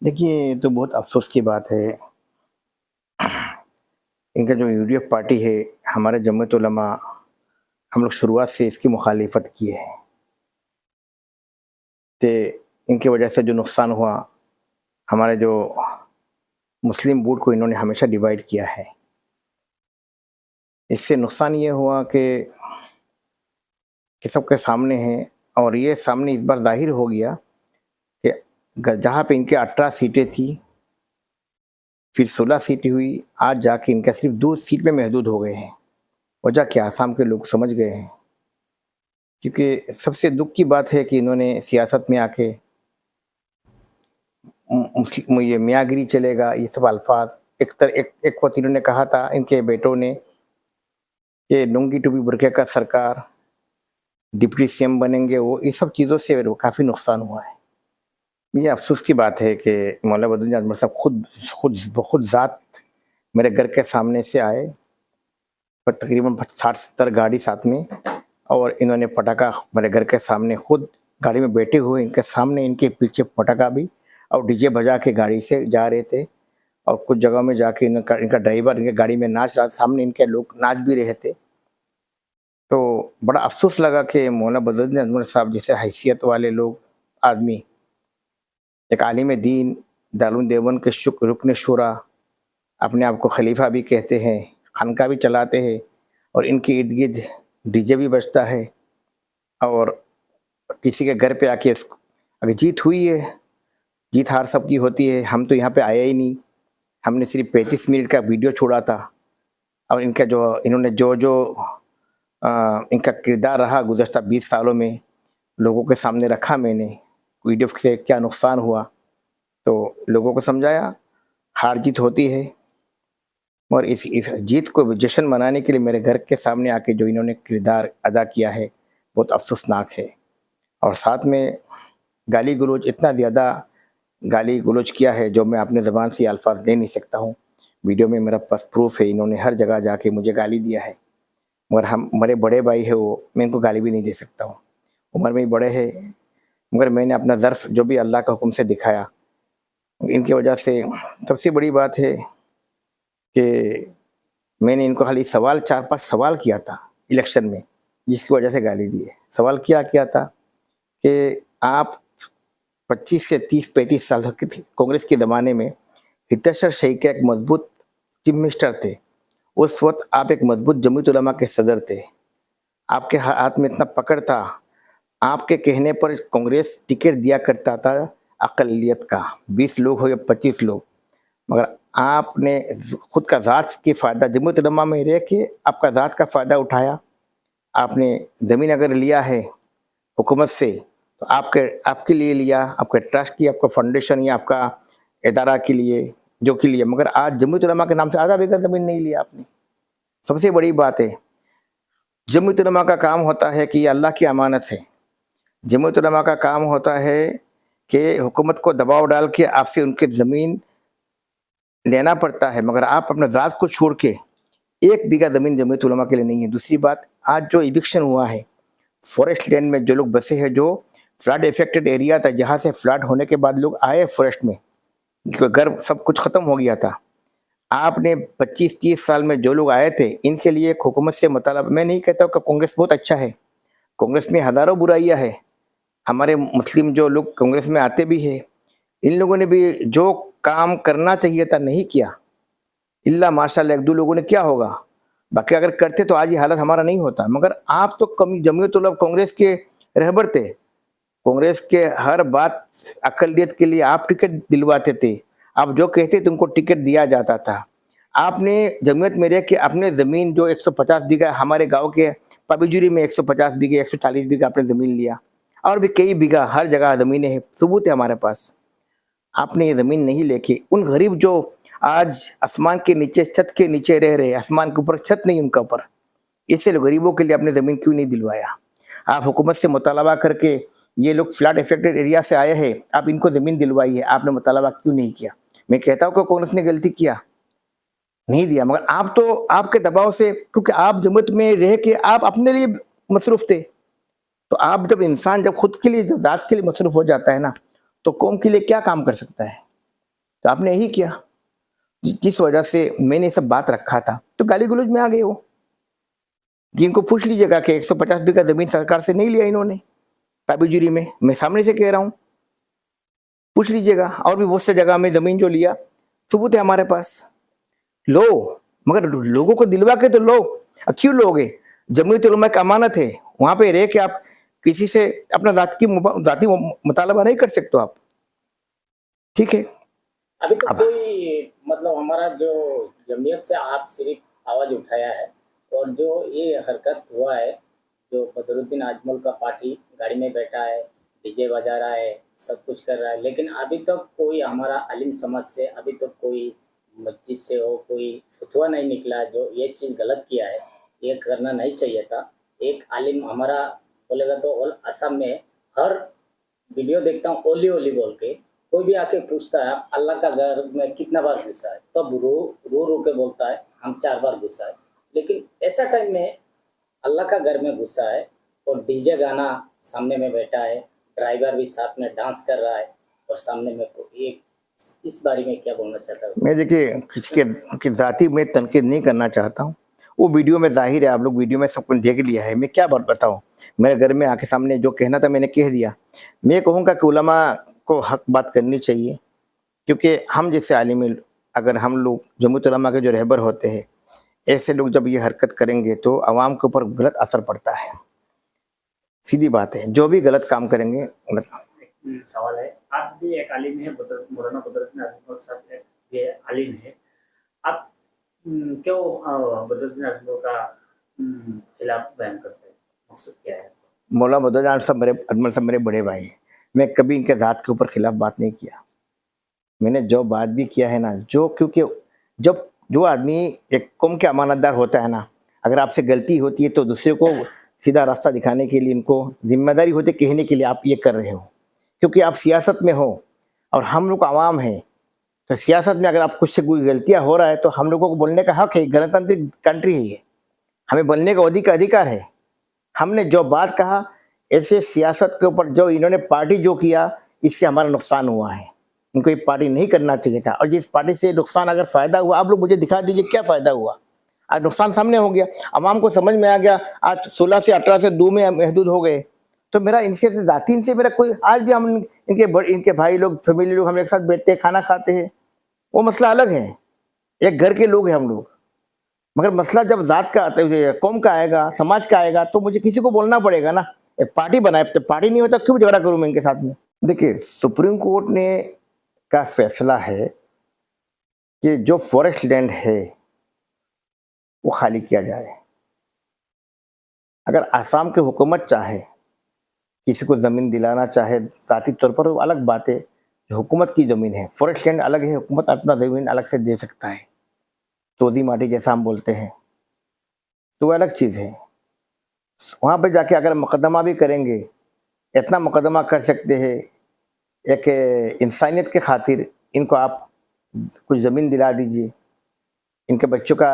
देखिए, ये तो बहुत अफ़सोस की बात है। इनका जो यूडीएफ पार्टी है, हमारे जमीयत उलमा, हम लोग शुरुआत से इसकी मुखालिफत किए हैं। ते इनकी वजह से जो नुकसान हुआ, हमारे जो मुस्लिम वोट को इन्होंने हमेशा डिवाइड किया है। इससे नुकसान ये हुआ कि सबके सामने है, और ये सामने इस बार ज़ाहिर हो गया कि जहाँ पे इनके 18 सीटें थी, फिर 16 सीटें हुई, आज जाके इनका सिर्फ 2 सीट में महदूद हो गए हैं। वजह क्या? आसाम के लोग समझ गए हैं। क्योंकि सबसे दुख की बात है कि इन्होंने सियासत में आके ये मियाँगिरी चलेगा, ये सब अल्फाज एक वक्त इन्होंने कहा था, इनके बेटों ने, कि लुंगी टोपी बुर्के का सरकार, डिप्टी सीएम बनेंगे वो, ये सब चीज़ों से काफ़ी नुकसान हुआ है। ये अफसोस की बात है कि मौलाना बदरुद्दीन अजमल साहब खुद ज़ात मेरे घर के सामने से आए, पर तकरीबन 60-70 गाड़ी साथ में, और इन्होंने पटाखा मेरे घर के सामने खुद गाड़ी में बैठे हुए इनके सामने, इनके पीछे पटाखा भी, और डीजे बजा के गाड़ी से जा रहे थे। और कुछ जगहों में जाके इनका ड्राइवर इनके गाड़ी में नाच रहा था, सामने इनके लोग नाच भी रहे थे। तो बड़ा अफसोस लगा कि मौलाना बदरुद्दीन अजमल साहब जैसे हैसियत वाले लोग, आदमी, एक आलिम दीन, दारुल देवबंद के रुकन शुरा, अपने आप को खलीफा भी कहते हैं, खानका भी चलाते हैं, और इनके इर्द गिर्द डीजे भी बजता है, और किसी के घर पे आके अगर जीत हुई है, जीत हार सबकी होती है, हम तो यहाँ पे आए ही नहीं, हमने सिर्फ 35 मिनट का वीडियो छोड़ा था, और इनका जो इन्होंने जो इनका किरदार रहा गुज़श्ता 20 सालों में, लोगों के सामने रखा मैंने, वीडियो से क्या नुकसान हुआ, तो लोगों को समझाया, हार जीत होती है। और इस जीत को जश्न मनाने के लिए मेरे घर के सामने आके जो इन्होंने किरदार अदा किया है, बहुत अफसोसनाक है। और साथ में गाली गलौज, इतना ज़्यादा गाली गलौज किया है जो मैं अपने ज़बान से अल्फाज दे नहीं सकता हूँ। वीडियो में मेरा पास प्रूफ है, इन्होंने हर जगह जाके मुझे गाली दिया है। मगर मेरे बड़े भाई है वो, मैं इनको गाली भी नहीं दे सकता हूँ, उम्र में ही बड़े हैं, मगर मैंने अपना ज़र्फ़ जो भी अल्लाह के हुक्म से दिखाया, इनकी वजह से। सबसे बड़ी बात है कि मैंने इनको खाली 4-5 सवाल किया था इलेक्शन में, जिसकी वजह से गाली दी है। सवाल क्या था कि आप 25 से 30-35 साल के थे, कांग्रेस के ज़माने में हितेश शेख एक मजबूत चीफ मिनिस्टर थे। उस वक्त आप एक मजबूत जमीयत उलमा के सदर थे, आपके हाथ में इतना पकड़ था, आपके कहने पर कांग्रेस टिकट दिया करता था अक़लियत का, 20 लोग हो या 25 लोग, मगर आपने खुद का ज़ात के फ़ायदा जमीयत उलमा में रह के आपका ज़ात का फ़ायदा उठाया। आपने ज़मीन अगर लिया है हुकूमत से, तो आपके लिए लिया, आपके ट्रस्ट की, आपका फाउंडेशन या आपका इदारा के लिए, जो के लिए, मगर आज जमीयत उलमा के नाम से आधा बीघा ज़मीन नहीं लिया आपने। सबसे बड़ी बात है, जमीयत उलमा का काम होता है कि ये अल्लाह की अमानत है। जमीयत उलमा का काम होता है कि हुकूमत को दबाव डाल के आपसे उनकी ज़मीन लेना पड़ता है, मगर आप अपने ज़ात को छोड़ के 1 बीघा ज़मीन जमीयत उलमा के लिए नहीं है। दूसरी बात, आज जो इविक्शन हुआ है, फॉरेस्ट लैंड में जो लोग बसे हैं, जो फ्लड इफेक्टेड एरिया था, जहाँ से फ्लड होने के बाद लोग आए फॉरेस्ट में, घर सब कुछ ख़त्म हो गया था। आपने 25-30 साल में जो लोग आए थे, इनके लिए हुकूमत से मतलब, मैं नहीं कहता कि कांग्रेस बहुत अच्छा है, कांग्रेस में हज़ारों बुराइयाँ हैं, हमारे मुस्लिम जो लोग कांग्रेस में आते भी हैं, इन लोगों ने भी जो काम करना चाहिए था नहीं किया, इल्ला माशाल्लाह 1-2 लोगों ने, क्या होगा, बाकी अगर करते तो आज ये हालत हमारा नहीं होता। मगर आप तो कमी जमीयत उलमा कांग्रेस के रहबर थे, कांग्रेस के हर बात अक़लियत के लिए आप टिकट दिलवाते थे, आप जो कहते थे उनको टिकट दिया जाता था। आपने जमीयत में रह के अपने ज़मीन जो 150 बीघा, हमारे गांव के पाबीजुरी में 150 बीघे, 140 बीघा आपने ज़मीन लिया, और भी कई बीघा हर जगह ज़मीनें हैं, सबूत है हमारे पास। आपने ये ज़मीन नहीं लेके उन गरीब जो आज आसमान के नीचे, छत के नीचे रह रहे हैं, आसमान के ऊपर छत नहीं उनका ऊपर, ऐसे गरीबों के लिए आपने ज़मीन क्यों नहीं दिलवाया? आप हुकूमत से मुतालबा करके, ये लोग फ्लड इफेक्टेड एरिया से आए हैं, आप इनको ज़मीन दिलवाइए, आपने मुतालबा क्यों नहीं किया? मैं कहता हूँ कि कांग्रेस ने गलती किया, नहीं दिया, मगर आप तो आपके दबाव से, क्योंकि आप जमीयत में रह के आप अपने लिए मसरूफ़ थे, तो आप जब इंसान जब खुद के लिए, जब ज़ात के लिए मसरूफ़ हो जाता है ना, तो कौम के लिए क्या काम कर सकता है? तो आपने यही किया जिस वजह से मैंने सब बात रखा था। तो गाली गलौज में आ गए वो कि इनको पूछ लीजिएगा कि 150 बीघा जमीन सरकार से नहीं लिया इन्होंने ताबीजुरी में, मैं सामने से कह रहा हूँ, पूछ लीजिएगा। और भी बहुत से जगह में जमीन जो लिया सबूत है हमारे पास। लो, मगर लोगों को दिलवा के तो लो। क्यों लोगे? जमीयत उलमा की अमानत है, वहां पे रह के आप किसी से अपना जाती मुतालबा नहीं कर सकते आप, ठीक है। अभी तो कोई मतलब हमारा जो जमीयत से आप सिर्फ आवाज उठाया है और जो ये हरकत हुआ है, जो बदरुद्दीन आजमल का पार्टी गाड़ी में बैठा है, डीजे बजा रहा है, सब कुछ कर रहा है, लेकिन अभी तक कोई हमारा आलिम समाज से अभी तक कोई मस्जिद से हो कोई फतवा नहीं निकला जो ये चीज़ गलत किया है, ये करना नहीं चाहिए था। एक आलिम हमारा बोलेगा तो ऑल असम में हर वीडियो देखता हूँ ओली ओली बोल के, कोई भी आके पूछता है आप अल्लाह का घर में कितना बार घुसा है, तब रो के बोलता है हम 4 बार घुसा है। लेकिन ऐसा टाइम में अल्लाह का घर में घुसा है और डीजे गाना सामने में बैठा है, ड्राइवर भी साथ में डांस कर रहा है और सामने में एक, इस बारे में क्या बोलना चाहता हूँ? मैं देखिए किसी के जाति में तनकीद नहीं करना चाहता हूँ। वो वीडियो में जाहिर है, आप लोग वीडियो में सब कुछ देख लिया है। मैं क्या बात बताऊँ, मेरे घर में आके सामने जो कहना था मैंने कह दिया। मैं कहूँगा कि उलमा को हक बात करनी चाहिए, क्योंकि हम जैसे आलिम अगर हम लोग जमीयत उलमा के जो रहबर होते हैं, ऐसे लोग जब ये हरकत करेंगे तो आवाम के ऊपर गलत असर पड़ता है। सीधी बात है, जो भी गलत काम करेंगे सवाल है, आप भी एक आलिम है, मौलाना बदरुद्दीन आजमल साहब ये आलिम है, आप क्यों बदरुद्दीन आजमल का खिलाफ बयान करते हैं? मकसद क्या है? मौलाना बदरुद्दीन आजमल साहब मेरे बड़े भाई हैं। मैं कभी इनके ज़ात के ऊपर खिलाफ बात नहीं किया। मैंने जो बात भी किया है ना, क्योंकि जब जो आदमी एक कौम के अमानतदार होता है ना, अगर आपसे गलती होती है तो दूसरे को सीधा रास्ता दिखाने के लिए, इनको जिम्मेदारी होती है कहने के लिए आप ये कर रहे हो, क्योंकि आप सियासत में हो और हम लोग आवाम हैं। तो सियासत में अगर आप कुछ से कोई गलतियाँ हो रहा है तो हम लोगों को बोलने का हक है, गणतांत्रिक कंट्री है ये, हमें बोलने का अधिकार है। हमने जो बात कहा, ऐसे सियासत के ऊपर जो इन्होंने पार्टी जो किया, इससे हमारा नुकसान हुआ है। इनको ये पार्टी नहीं करना चाहिए था, और जिस पार्टी से नुकसान अगर फ़ायदा हुआ, आप लोग मुझे दिखा दीजिए क्या फ़ायदा हुआ। आज नुकसान सामने हो गया, आवाम को समझ में आ गया। आज 16 से 18 से 2 में महदूद हो गए। तो मेरा इनसे जाती इनसे मेरा कोई, आज भी हम इनके भाई लोग, फैमिली लोग हम एक साथ बैठते हैं, खाना खाते हैं, वो मसला अलग है, एक घर के लोग हैं हम लोग। मगर मसला जब जात का आता है, कौम का आएगा, समाज का आएगा, तो मुझे किसी को बोलना पड़ेगा ना। एक पार्टी बनाए, तो पार्टी नहीं होता क्यों झगड़ा करूं मैं इनके साथ में? देखिए, सुप्रीम कोर्ट ने का फैसला है कि जो फॉरेस्ट लैंड है वो खाली किया जाए। अगर आसाम की हुकूमत चाहे किसी को ज़मीन दिलाना चाहे ज़ाती तौर पर, वो अलग बात है। जो हुकूमत की ज़मीन है, फॉरेस्ट लैंड अलग है, हुकूमत अपना ज़मीन अलग से दे सकता है, तोज़ी माटी जैसा हम बोलते हैं, तो वो अलग चीज़ है। वहाँ पे जाके अगर मुकदमा भी करेंगे, इतना मुकदमा कर सकते हैं, एक इंसानियत के खातिर इनको आप कुछ ज़मीन दिला दीजिए। इनके बच्चों का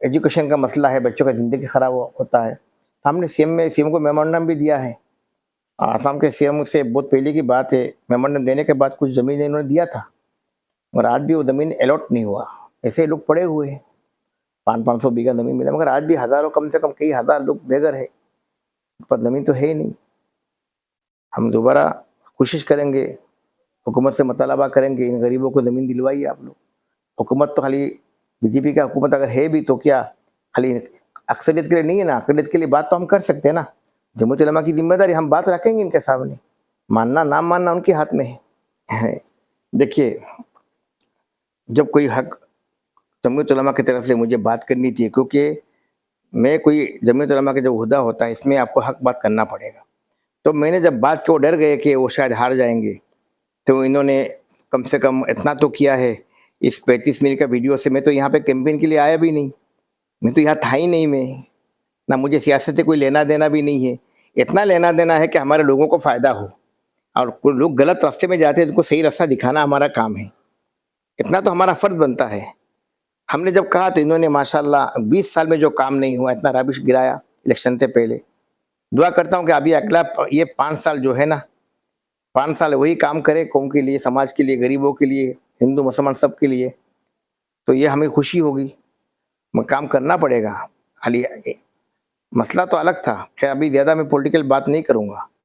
एजुकेशन का मसला है, बच्चों का ज़िंदगी ख़राब होता है। हमने सीएम को मेमोरेंडम भी दिया है। आसाम के सीएम से बहुत पहले की बात है, मेमोरेंडम देने के बाद कुछ ज़मीन इन्होंने दिया था, मगर आज भी वो ज़मीन अलॉट नहीं हुआ। ऐसे लोग पड़े हुए हैं, 500 बीघा ज़मीन मिला, मगर आज भी हज़ारों, कम से कम कई हज़ार लोग बेघर है, पर ज़मीन तो है ही नहीं। हम दोबारा कोशिश करेंगे, हुकूमत से मुतालबा करेंगे, इन गरीबों को ज़मीन दिलवाइए आप लोग। हुकूमत तो खाली बीजेपी का हुकूमत अगर है भी तो क्या खाली अक्सरियत के लिए नहीं है ना, अक्सरियत के लिए बात तो हम कर सकते हैं ना। जमीयत उलमा की जिम्मेदारी हम बात रखेंगे इनके सामने, मानना ना मानना उनके हाथ में है। देखिए, जब कोई हक जमीयत उलमा की तरफ से मुझे बात करनी थी, क्योंकि मैं कोई जमीयत उलमा का जो उहदा होता है, इसमें आपको हक बात करना पड़ेगा। तो मैंने जब बात की, वो डर गए कि वो शायद हार जाएंगे, तो इन्होंने कम से कम इतना तो किया है। इस 35 मिनट का वीडियो से, मैं तो यहाँ पे कैंपेन के लिए आया भी नहीं, मैं तो यहाँ था ही नहीं, मैं ना, मुझे सियासत से कोई लेना देना भी नहीं है। इतना लेना देना है कि हमारे लोगों को फ़ायदा हो, और कोई लोग गलत रास्ते में जाते हैं तो उनको सही रास्ता दिखाना हमारा काम है। इतना तो हमारा फ़र्ज़ बनता है। हमने जब कहा तो इन्होंने माशाल्लाह 20 साल में जो काम नहीं हुआ, इतना रबिश गिराया इलेक्शन से पहले। दुआ करता हूँ कि अभी अगला ये 5 साल जो है ना, 5 साल वही काम करे, कौम के लिए, समाज के लिए, गरीबों के लिए, हिंदू मुसलमान सबके लिए, तो ये हमें खुशी होगी। मगर काम करना पड़ेगा। खाली मसला तो अलग था, क्या अभी ज़्यादा मैं पॉलिटिकल बात नहीं करूँगा।